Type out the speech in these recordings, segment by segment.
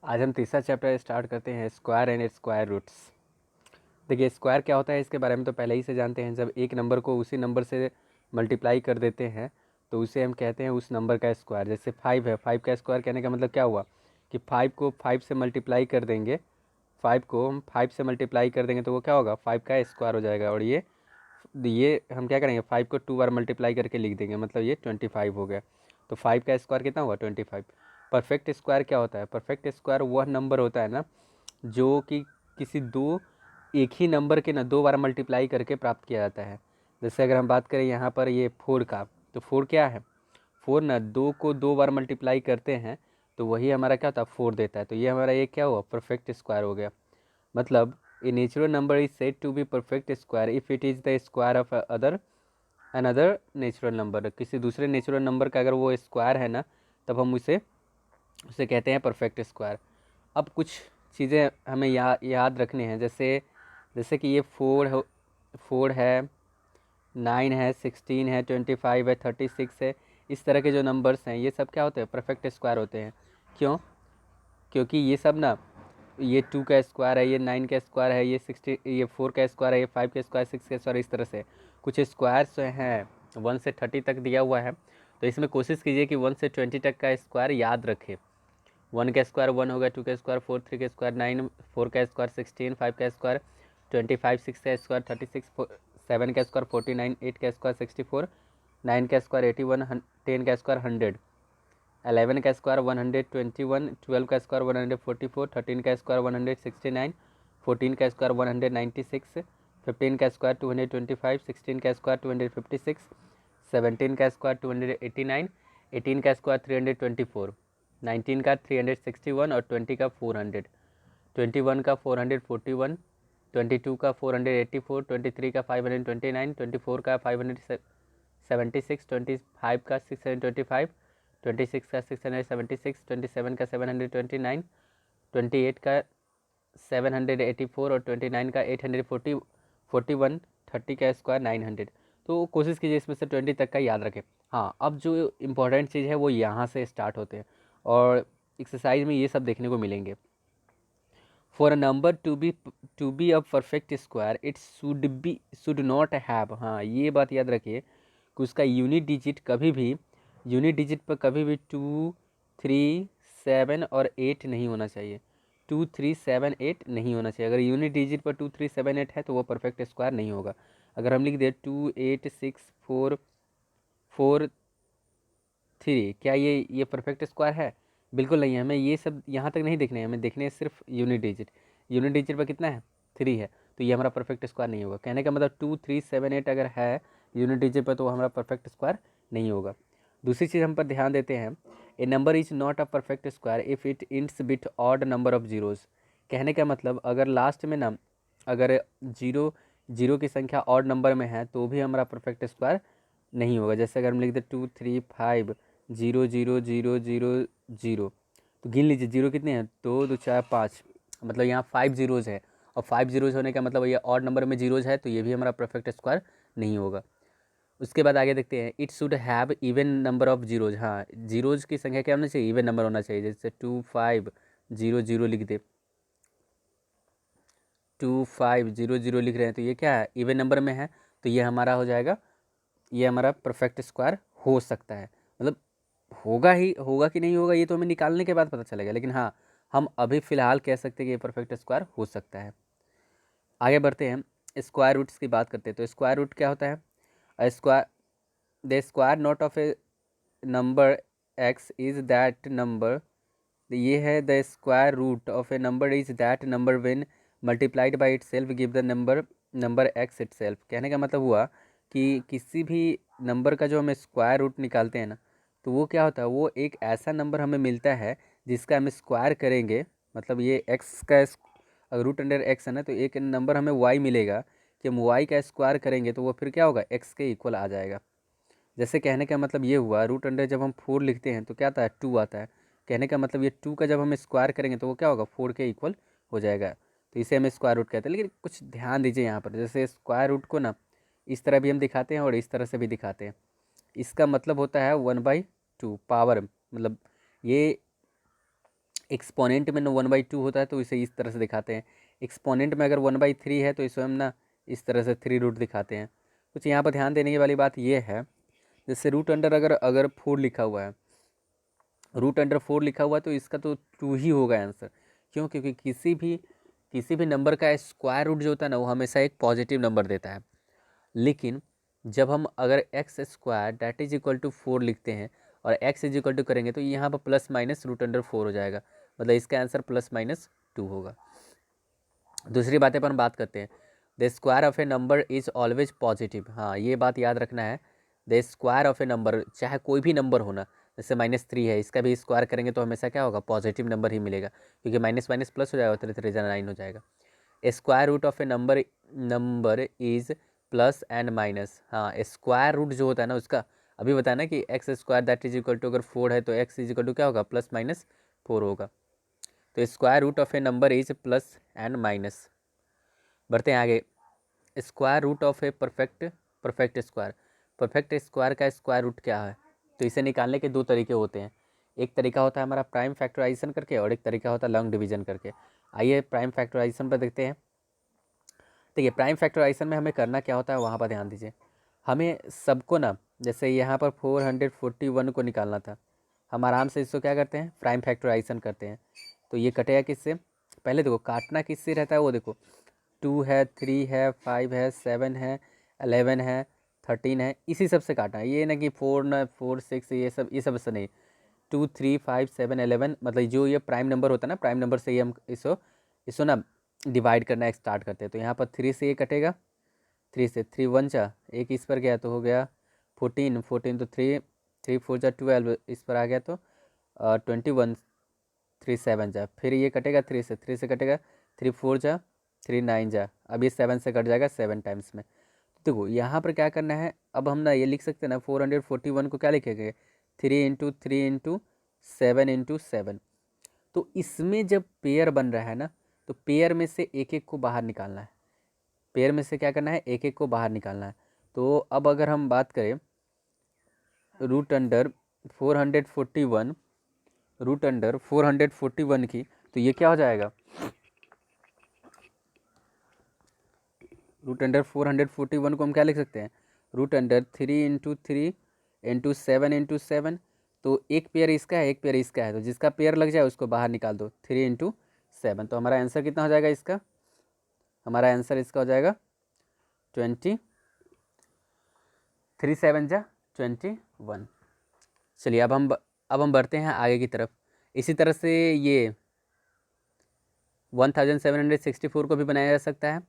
आज हम तीसरा चैप्टर स्टार्ट करते हैं, स्क्वायर एंड स्क्वायर रूट्स। देखिए स्क्वायर क्या होता है इसके बारे में तो पहले ही से जानते हैं। जब एक नंबर को उसी नंबर से मल्टीप्लाई कर देते हैं तो उसे हम कहते हैं उस नंबर का स्क्वायर। जैसे 5 है, 5 का स्क्वायर कहने का मतलब क्या हुआ कि 5 को 5 से मल्टीप्लाई कर देंगे, 5 को हम 5 से मल्टीप्लाई कर देंगे तो वो क्या होगा, 5 का स्क्वायर हो जाएगा। और ये हम क्या करेंगे, 5 को 2 बार मल्टीप्लाई करके लिख देंगे, मतलब ये 25 हो गया। तो 5 का स्क्वायर कितना हुआ, 25। परफेक्ट स्क्वायर क्या होता है, परफेक्ट स्क्वायर वह नंबर होता है ना जो कि किसी दो एक ही नंबर के ना 2 बार मल्टीप्लाई करके प्राप्त किया जाता है। जैसे अगर हम बात करें यहाँ पर ये 4 का, तो 4 क्या है, 4 ना 2 को 2 बार मल्टीप्लाई करते हैं तो वही हमारा क्या होता है, 4 देता है। तो ये हमारा ये क्या हुआ, परफेक्ट स्क्वायर हो गया। मतलब a natural number is said to be perfect square if it is the square of another natural number. किसी दूसरे नेचुरल नंबर का अगर वो स्क्वायर है ना, तब हम उसे उसे कहते हैं परफेक्ट स्क्वायर। अब कुछ चीज़ें हमें याद रखनी हैं, जैसे जैसे कि ये 4 है, 9 है, 16 है, 25 है, 36 है। इस तरह के जो नंबर्स हैं ये सब क्या होते हैं, परफेक्ट स्क्वायर होते हैं। क्यों? क्योंकि ये सब ना, ये 2 का स्क्वायर है, ये 9 का स्क्वायर है, ये 4 का स्क्वायर है, ये 5 का स्क्वायर, 6 का स्क्वायर, इस तरह से कुछ स्क्वायर्स हैं 1 से 30 तक दिया हुआ है। तो इसमें कोशिश कीजिए कि 1 से 20 तक का स्क्वायर याद रखें। 1 का स्क्वायर 1 होगा, 2 का स्क्वायर 4, 3 का स्क्वायर 9, 4 का स्क्वायर 16, 5 का स्क्वायर 25, 6 का स्क्वायर 36, 7 का स्क्वायर 49, 8 का स्क्वायर 64, 9 का स्क्वायर 81, 10 का स्क्वायर 100, 11 का स्क्वायर 121, 12 का स्क्वायर 144, 13 का स्क्वायर 169, 14 का स्क्वायर 196, 15 का स्क्वायर 225, 16 का स्क्वायर 256, 17 का स्क्वायर 289, 18 का स्क्वायर 324, 19 का 361 और 20 का 400, 21 का 441, 22 का 484, 23 का 529, 24 का 576, 25 का 625, 26 का 676, 27 का 729, 28 का 784 और 29 का 841, 30 का स्क्वायर 900। तो कोशिश कीजिए इसमें से 20 तक का याद रखें। हाँ, अब जो इम्पोर्टेंट चीज़ है वो यहाँ से स्टार्ट होते हैं और एक्सरसाइज में ये सब देखने को मिलेंगे। For a number to be a perfect square it should not have, हाँ ये बात याद रखिए कि उसका यूनिट डिजिट पर कभी भी 2, 3, 7 और 8 नहीं होना चाहिए। 2, 3, 7, 8 नहीं होना चाहिए। अगर यूनिट डिजिट पर 2, 3, 7, 8 है तो वो परफेक्ट स्क्वायर नहीं होगा। अगर हम लिख दें 2, 8, 6, 4, 4, 3, क्या ये परफेक्ट स्क्वायर है? बिल्कुल नहीं है। हमें ये सब यहाँ तक नहीं देखने हैं, हमें देखने हैं सिर्फ यूनिट डिजिट। यूनिट डिजिट पर कितना है, 3 है, तो ये हमारा परफेक्ट स्क्वायर नहीं होगा। कहने का मतलब 2, 3, 7, 8 अगर है यूनिट डिजिट पर तो वो हमारा परफेक्ट स्क्वायर नहीं होगा। दूसरी चीज़ हम पर ध्यान देते हैं, a number is not a perfect square if it ends with odd number of zeros. कहने का मतलब अगर लास्ट में ना, अगर जीरो जीरो की संख्या ऑड नंबर में है तो भी हमारा परफेक्ट स्क्वायर नहीं होगा। जैसे अगर हम लिख दें 2, 3, 5, 0, 0, 0, 0, 0, तो गिन लीजिए जीरो कितने हैं, 2, 2, 4, 5, मतलब यहाँ 5 जीरोज़ है। और 5 जीरोज़ होने का मतलब ये ऑड नंबर में जीरोज़ है, तो ये भी हमारा परफेक्ट स्क्वायर नहीं होगा। उसके बाद आगे देखते हैं, it should have even number of zeros. हाँ, जीरोज़ की संख्या क्या होना चाहिए, इवन नंबर होना चाहिए। जैसे 2, 5, 0, 0 लिख दे, 2, 5, 0, 0 लिख रहे हैं तो ये क्या है, इवन नंबर में है, तो ये हमारा हो जाएगा, ये हमारा परफेक्ट स्क्वायर हो सकता है। मतलब होगा कि नहीं होगा ये तो हमें निकालने के बाद पता चलेगा, लेकिन हाँ हम अभी फ़िलहाल कह सकते हैं कि ये परफेक्ट स्क्वायर हो सकता है। आगे बढ़ते हैं, स्क्वायर रूट्स की बात करते हैं। तो स्क्वायर रूट क्या होता है, square the square not of a number X is that number, ये है the square root of a number is that number when multiplied by itself give the number X itself. कहने का मतलब हुआ कि किसी भी number का जो हम स्क्वायर रूट निकालते हैं ना, तो वो क्या होता है, वो एक ऐसा नंबर हमें मिलता है जिसका हम स्क्वायर करेंगे। मतलब ये एक्स का अगर रूट अंडर एक्स है ना, तो एक नंबर हमें वाई मिलेगा कि हम वाई का स्क्वायर करेंगे तो वो फिर क्या होगा, एक्स के इक्वल आ जाएगा। जैसे कहने का मतलब ये हुआ, रूट अंडर जब हम 4 लिखते हैं तो क्या आता है, 2 आता है। कहने का मतलब ये 2 का जब हम स्क्वायर करेंगे तो वो क्या होगा, 4 के इक्वल हो जाएगा। तो इसे हम स्क्वायर रूट कहते हैं। लेकिन कुछ ध्यान दीजिए यहाँ पर, जैसे स्क्वायर रूट को ना इस तरह भी हम दिखाते हैं और इस तरह से भी दिखाते हैं। इसका मतलब होता है 1/2 पावर, मतलब ये एक्सपोनेंट में 1/2 होता है तो इसे इस तरह से दिखाते हैं। एक्सपोनेंट में अगर 1/3 है तो इसे हम ना इस तरह से 3 रूट दिखाते हैं। कुछ यहाँ पर ध्यान देने की वाली बात यह है, जैसे रूट अंडर अगर 4 लिखा हुआ है, रूट अंडर 4 लिखा हुआ है तो इसका तो 2 ही होगा आंसर। क्यों? क्योंकि किसी भी नंबर का स्क्वायर रूट जो होता है ना वो हमेशा एक पॉजिटिव नंबर देता है। लेकिन जब हम अगर X square that is equal to 4 लिखते हैं और एक्स इज इक्वल टू करेंगे तो यहाँ पर प्लस माइनस रूट अंडर 4 हो जाएगा, मतलब इसका आंसर +-2 होगा। दूसरी बातें पर हम बात करते हैं, the square of a number is always positive. हाँ, ये बात याद रखना है, the square of a number, चाहे कोई भी नंबर होना, जैसे -3 है, इसका भी स्क्वायर करेंगे तो हमेशा क्या होगा, पॉजिटिव नंबर ही मिलेगा, क्योंकि माइनस माइनस प्लस हो जाएगा, 3 जा 9 हो जाएगा। Square root of a number is plus and minus. हाँ, स्क्वायर रूट जो होता है ना उसका, अभी बताया ना कि X square that is equal to अगर 4 है तो एक्स इज इक्वल टू क्या होगा, +-4 होगा। तो square root of a number is plus and minus. बढ़ते हैं आगे, square root of a perfect square. Perfect square का स्क्वायर रूट क्या है? तो इसे निकालने के 2 तरीके होते हैं। एक तरीका होता है हमारा प्राइम फैक्टराइजेशन करके और एक तरीका होता है लॉन्ग डिवीजन करके। आइए प्राइम फैक्टराइजेशन पर देखते हैं। देखिए प्राइम फैक्टराइजेशन में हमें करना क्या होता है वहाँ पर ध्यान दीजिए। हमें सबको ना, जैसे यहाँ पर 441 को निकालना था, हम आराम से इसको क्या करते हैं, प्राइम फैक्टराइजेशन करते हैं। तो ये कटेगा किससे? पहले देखो काटना किससे रहता है, वो देखो 2 है, 3 है, 5 है, 7 है, 11 है, 13 है, इसी सब से काटना है। ये ना कि 4 6 ये सब से नहीं। 2 3 5 7 11, मतलब जो ये प्राइम नंबर होता है ना, प्राइम नंबर से ही हम इसको ना डिवाइड करना स्टार्ट करते हैं। तो यहाँ पर 3 से ये कटेगा, 3 से 3 1 जा, एक इस पर गया तो हो गया 14 14 तो 3 4 जा 12, इस पर आ गया तो 21 3 7 जा, फिर ये कटेगा 3 से कटेगा 3 4 जा 3 9 जा, अब ये 7 से कट जाएगा 7 टाइम्स में। देखो यहाँ पर क्या करना है, अब हम ना ये लिख सकते हैं ना 441 को क्या लिखेंगे, 3 × 3 × 7 × 7। तो इसमें जब पेयर बन रहा है ना, तो पेयर में से एक एक को बाहर निकालना है। पेयर में से क्या करना है, एक एक को बाहर निकालना है। तो अब अगर हम बात करें रूट अंडर 441 की, तो ये क्या हो जाएगा, रूट अंडर 441 को हम क्या लिख सकते हैं, रूट अंडर 3 × 3 × 7 × 7। तो एक पेयर इसका है, एक पेयर इसका है, तो जिसका पेयर लग जाए उसको बाहर निकाल दो, 3 × 7। तो हमारा आंसर कितना हो जाएगा इसका, हमारा आंसर इसका हो जाएगा 20, 3 7 जा 21। चलिए अब हम बढ़ते हैं आगे की तरफ। इसी तरह से ये 1764 को भी बनाया जा सकता है।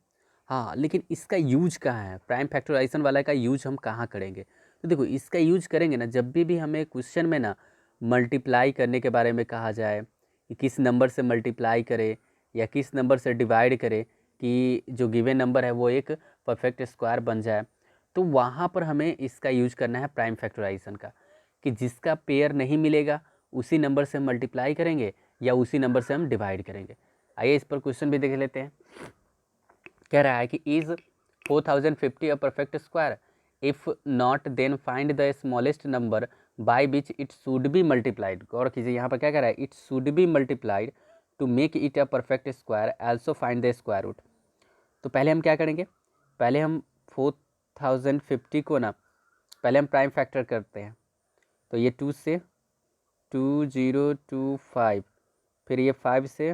हाँ, लेकिन इसका यूज कहाँ है, प्राइम फैक्टराइजेशन वाला का यूज हम कहाँ करेंगे? तो देखो इसका यूज करेंगे ना, जब भी हमें क्वेश्चन में ना मल्टीप्लाई करने के बारे में कहा जाए कि किस नंबर से मल्टीप्लाई करे या किस नंबर से डिवाइड करे कि जो गिवन नंबर है वो एक परफेक्ट स्क्वायर बन जाए, तो वहाँ पर हमें इसका यूज करना है प्राइम फैक्टराइजेशन का, कि जिसका पेयर नहीं मिलेगा उसी नंबर से हम मल्टीप्लाई करेंगे या उसी नंबर से हम डिवाइड करेंगे। आइए इस पर क्वेश्चन भी देख लेते हैं। कह रहा है कि is 4050 a perfect square, if not then find the smallest number by which it should be multiplied. गौर कीजिए यहाँ पर क्या कह रहा है, it should be multiplied to make it a perfect square, also find the square root. तो पहले हम क्या करेंगे, पहले हम 4050 को ना पहले हम प्राइम फैक्टर करते हैं। तो ये 2 से 2025, फिर ये 5 से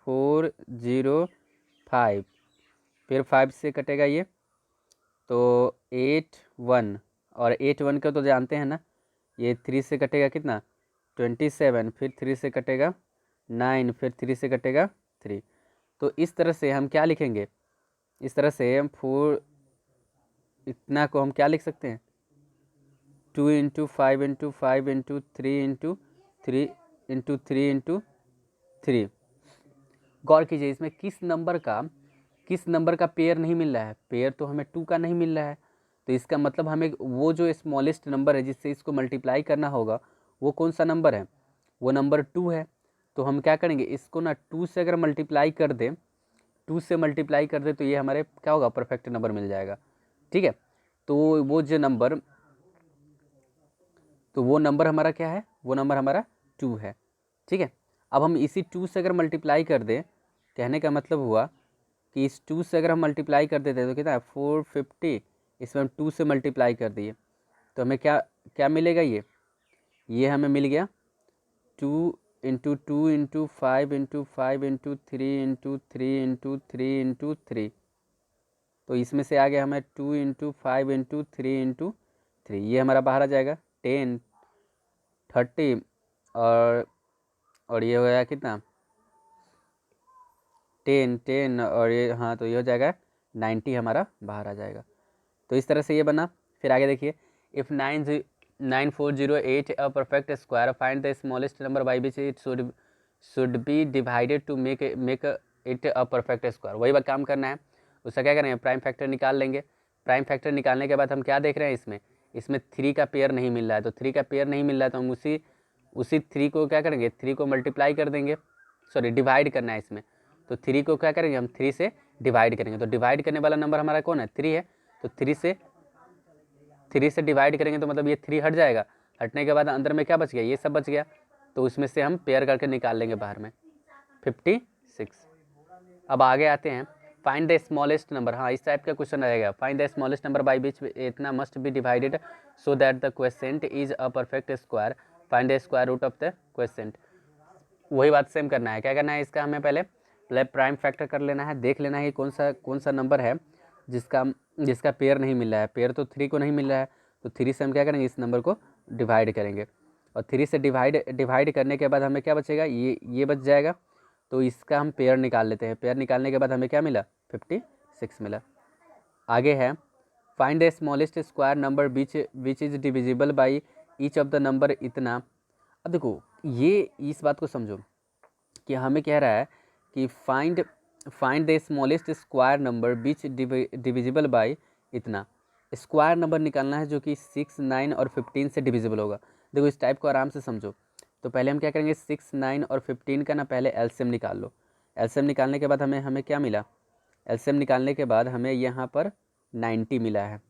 405, फिर 5 से कटेगा ये तो 8 1, और 8 1 का तो जानते हैं ना, ये 3 से कटेगा कितना 27, फिर 3 से कटेगा 9, फिर 3 से कटेगा 3। तो इस तरह से हम क्या लिखेंगे, इस तरह से हम 4 इतना को हम क्या लिख सकते हैं, 2 × 5 × 5 × 3 × 3 × 3 × 3। गौर कीजिए इसमें किस नंबर का पेयर नहीं मिल रहा है, पेयर तो हमें 2 का नहीं मिल रहा है। तो इसका मतलब हमें वो जो स्मॉलेस्ट नंबर है जिससे इसको मल्टीप्लाई करना होगा वो कौन सा नंबर है, वो नंबर 2 है। तो हम क्या करेंगे, इसको ना 2 से अगर मल्टीप्लाई कर दें, 2 से मल्टीप्लाई कर दे तो ये हमारे क्या होगा, परफेक्ट नंबर मिल जाएगा। ठीक है, तो वो नंबर हमारा क्या है, वो नंबर हमारा 2 है। ठीक है, अब हम इसी 2 से अगर मल्टीप्लाई कर दें, कहने का मतलब हुआ कि इस 2 से अगर हम मल्टीप्लाई कर देते तो कितना है 450, इसमें हम 2 से मल्टीप्लाई कर दिए तो हमें क्या क्या मिलेगा, ये हमें मिल गया 2 × 2 × 5 × 5 × 3 × 3 × 3 तो इसमें से आ गया हमें 2 × 5 × 3 × 3, ये हमारा बाहर आ जाएगा 10 30 और ये हो गया कितना 10 और ये, हाँ तो ये हो जाएगा 90 हमारा बाहर आ जाएगा। तो इस तरह से ये बना। फिर आगे देखिए, if 9408 a perfect square, find the smallest number by which it should be divided to make it a perfect square. वही काम करना है, उसका क्या करेंगे, प्राइम फैक्टर निकाल लेंगे। प्राइम फैक्टर निकालने के बाद हम क्या देख रहे हैं, इसमें 3 का पेयर नहीं मिल रहा है, तो 3 का पेयर नहीं मिल रहा है तो हम उसी 3 को क्या करेंगे, 3 को मल्टीप्लाई कर देंगे, सॉरी डिवाइड करना है इसमें। तो 3 को क्या करेंगे हम 3 से डिवाइड करेंगे, तो डिवाइड करने वाला नंबर हमारा कौन है 3 है, तो 3 से डिवाइड करेंगे तो मतलब ये 3 हट जाएगा, हटने के बाद अंदर में क्या बच गया, ये सब बच गया, तो उसमें से हम पेयर करके निकाल लेंगे बाहर में 56। अब आगे आते हैं, फाइंड द स्मॉलेस्ट नंबर। हाँ इस टाइप का क्वेश्चन रहेगा, find the smallest number by which इतना must be divided so that the question is a perfect square, find the square root of the question. वही बात सेम करना है, क्या करना है इसका, हमें पहले प्राइम फैक्टर कर लेना है, देख लेना है कौन सा नंबर है जिसका पेयर नहीं मिल रहा है। पेयर तो 3 को नहीं मिल रहा है, तो 3 से हम क्या करेंगे, इस नंबर को डिवाइड करेंगे, और 3 से डिवाइड करने के बाद हमें क्या बचेगा, ये बच जाएगा, तो इसका हम पेयर निकाल लेते हैं। पेयर निकालने के बाद हमें क्या मिला 56 मिला। आगे है, find the smallest square number which is divisible by each of the number इतना। अब देखो ये इस बात को समझो कि हमें कह रहा है कि find the smallest square number which divisible by इतना। स्क्वायर नंबर निकालना है जो कि 6, 9 और 15 से डिविजिबल होगा। देखो इस टाइप को आराम से समझो। तो पहले हम क्या करेंगे, 6, 9 और 15 का ना पहले एलसीएम निकाल लो। एलसीएम निकालने के बाद हमें क्या मिला, एलसीएम निकालने के बाद हमें यहाँ पर 90 मिला है।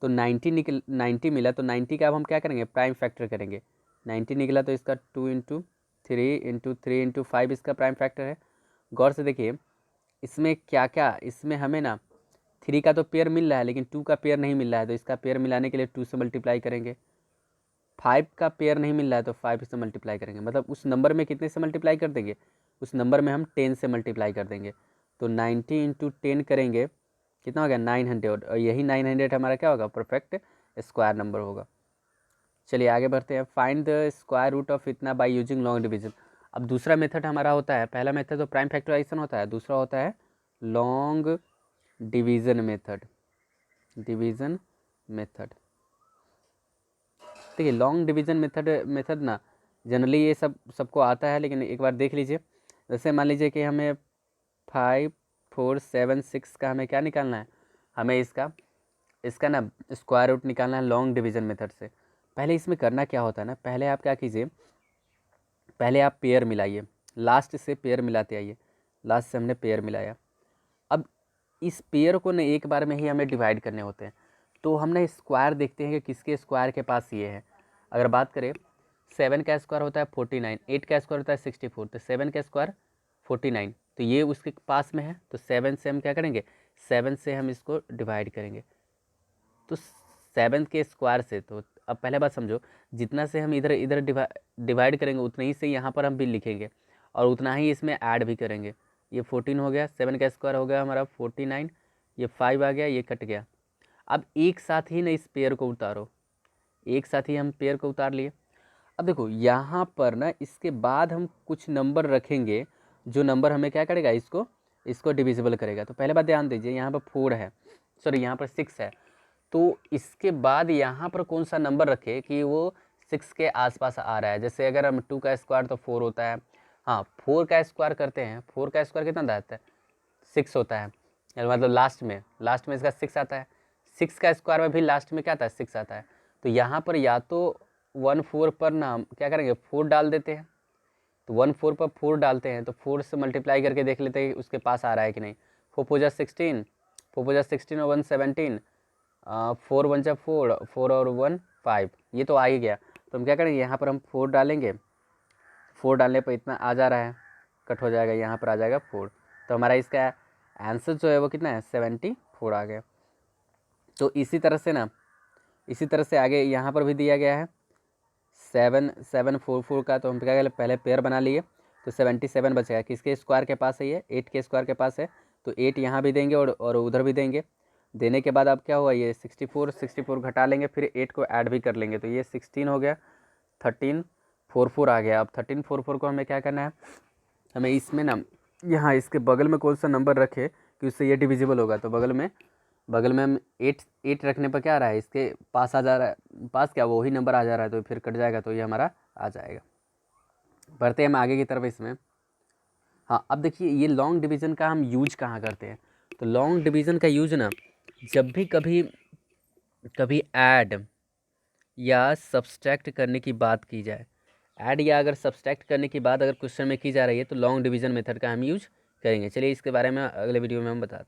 तो 90 मिला, तो 90 का अब हम क्या करेंगे, प्राइम फैक्टर करेंगे। 90 निकला तो इसका 2 × 3 × 3 × 5 इसका प्राइम फैक्टर है। गौर से देखिए इसमें क्या क्या, इसमें हमें ना 3 का तो पेयर मिल रहा है लेकिन 2 का पेयर नहीं मिल रहा है, तो इसका पेयर मिलाने के लिए 2 से मल्टीप्लाई करेंगे। 5 का पेयर नहीं मिल रहा है तो 5 से मल्टीप्लाई करेंगे, मतलब उस नंबर में कितने से मल्टीप्लाई कर देंगे, उस नंबर में हम 10 से मल्टीप्लाई कर देंगे। तो 90 × 10 करेंगे, कितना हो गया 900, और यही 900 हमारा क्या होगा, परफेक्ट स्क्वायर नंबर होगा। चलिए आगे बढ़ते हैं, find the square root of इतना बाय यूजिंग लॉन्ग डिवीजन। अब दूसरा मेथड हमारा होता है, पहला मेथड तो प्राइम फैक्टराइजेशन होता है, दूसरा होता है लॉन्ग डिवीजन मेथड। देखिए लॉन्ग डिवीजन मेथड ना जनरली ये सबको आता है, लेकिन एक बार देख लीजिए। जैसे मान लीजिए कि हमें 5, 4, 7, 6 का हमें क्या निकालना है, हमें इसका ना स्क्वायर रूट निकालना है लॉन्ग डिवीजन मेथड से। पहले इसमें करना क्या होता है ना, पहले आप क्या कीजिए, पहले आप पेयर मिलाइए, लास्ट से पेयर मिलाते आइए। लास्ट से हमने पेयर मिलाया, अब इस पेयर को ना एक बार में ही हमें डिवाइड करने होते हैं। तो हम ना स्क्वायर देखते हैं कि किसके स्क्वायर के पास ये है। अगर बात करें 7 का स्क्वायर होता है 49, 8 का स्क्वायर होता है 64, तो 7 का स्क्वायर 49, तो ये उसके पास में है, तो 7 से हम क्या करेंगे, 7 से हम इसको डिवाइड करेंगे। तो 7 के स्क्वायर से, तो अब पहले बात समझो, जितना से हम इधर इधर डिवाइड करेंगे उतने ही से यहाँ पर हम भी लिखेंगे, और उतना ही इसमें ऐड भी करेंगे। ये 14 हो गया, 7 का स्क्वायर हो गया हमारा 49, ये 5 आ गया, ये कट गया। अब एक साथ ही ना इस पेयर को उतारो, एक साथ ही हम पेयर को उतार लिए। अब देखो यहाँ पर ना इसके बाद हम कुछ नंबर रखेंगे, जो नंबर हमें क्या करेगा, इसको डिविजिबल करेगा। तो पहले बात ध्यान दीजिए, यहाँ पर 4 है, सॉरी यहाँ पर 6 है, तो इसके बाद यहाँ पर कौन सा नंबर रखे कि वो 6 के आसपास आ रहा है। जैसे अगर हम 2 का स्क्वायर तो 4 होता है, हाँ 4 का स्क्वायर करते हैं, 4 का स्क्वायर कितना आता है 6 होता है, मतलब लास्ट में इसका 6 आता है। 6 का स्क्वायर में भी लास्ट में क्या आता है 6 आता है। तो यहाँ पर या तो 1 4 पर ना हम क्या करेंगे 4 डाल देते हैं, तो 1 4 पर 4 डालते हैं, तो 4 से मल्टीप्लाई करके देख लेते हैं कि उसके पास आ रहा है कि नहीं। 4 4 16, 4 4 16 और 1 17, 4 1 4, 4 और 1 5, ये तो आ ही गया। तो हम क्या करेंगे यहाँ पर हम 4 डालेंगे, 4 डालने पर इतना आ जा रहा है, कट हो जाएगा, यहाँ पर आ जाएगा 4। तो हमारा इसका आंसर जो है वो कितना है 74 आ गया। तो इसी तरह से ना, इसी तरह से आगे यहाँ पर भी दिया गया है 7 7 4 4 का। तो हम क्या करें, पहले पेयर बना लिए, तो 77 बचेगा। किसके स्क्वायर के पास है ये, 8 के स्क्वायर के पास है। तो 8 यहाँ भी देंगे और उधर भी देंगे। देने के बाद अब क्या हुआ, ये 64 घटा लेंगे, फिर 8 को ऐड भी कर लेंगे, तो ये 16 हो गया, 1344 आ गया। अब 1344 को हमें क्या करना है, हमें इसमें ना यहाँ इसके बगल में कौन सा नंबर रखे कि उससे ये डिविजिबल होगा। तो बगल में हम 8 रखने पर क्या आ रहा है, इसके पास आ जा रहा है, पास क्या वही नंबर आ जा रहा है, तो फिर कट जाएगा, तो ये हमारा आ जाएगा। बढ़ते हैं हम आगे की तरफ इसमें। हाँ, अब देखिए ये लॉन्ग डिवीज़न का हम यूज कहाँ करते हैं। तो लॉन्ग डिवीज़न का यूज ना, जब भी कभी ऐड या सब्सट्रैक्ट करने की बात की जाए, ऐड या अगर सब्सट्रैक्ट करने की बात अगर क्वेश्चन में की जा रही है, तो लॉन्ग डिवीज़न मेथड का हम यूज करेंगे। चलिए इसके बारे में अगले वीडियो में हम बताते हैं।